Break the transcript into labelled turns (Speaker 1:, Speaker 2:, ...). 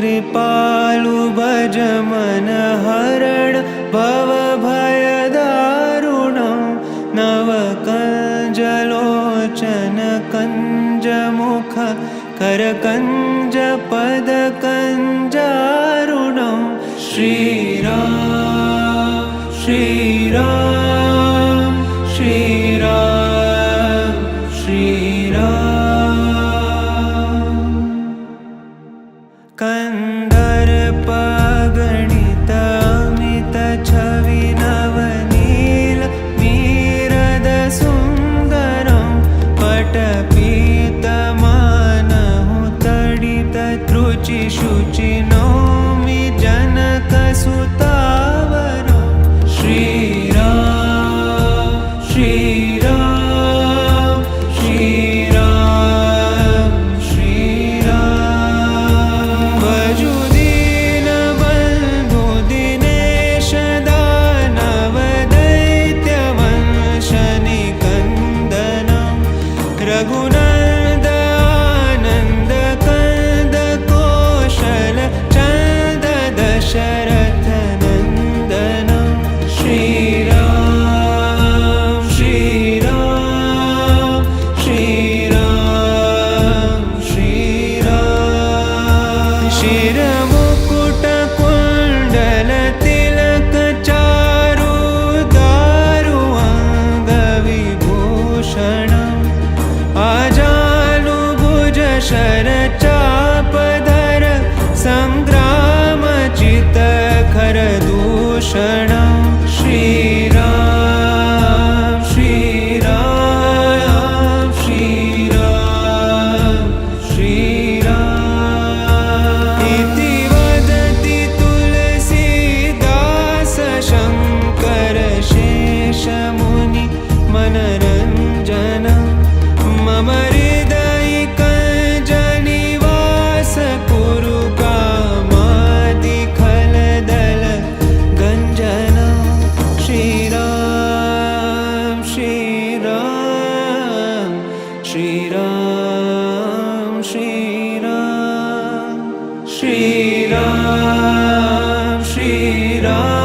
Speaker 1: कृपालु भज मन हरण भव भय दारुणं नव कंज लोचन कंज मुख कर कंज पद कंजारुणं श्रीराम श्रीराम श्रीराम श्रीराम कंदर्प गणित अमित छवि नवनील नीरद सुंदरं पटपीतमानहु तडित त्रुचि शुचि नौमि जनक सुतावरं श्रीराम श्रीराम श्रीराम श्रीराम भजु दीन बंधु दिनेश दानव दैत्य वंश निकंदनं रघुनंद आनंद कंद कौशल चंद दशरथ नंदनं श्रीराम श्रीराम श्रीराम श्रीराम शिरमुकुट कुंडल तिलक चारु दारु अंग विभूषणं आजानु भुज शर चापधर संग्राम चित खर दूषणं श्रीराम श्रीराम श्रीराम श्रीराम इति वदति तुलसीदास शंकर शेष मुनि मनरंजनं मम हृदयिकंज निवास कुरु कामादि खलदल गंजनं श्रीराम श्रीराम श्रीराम श्रीराम श्रीराम श्रीराम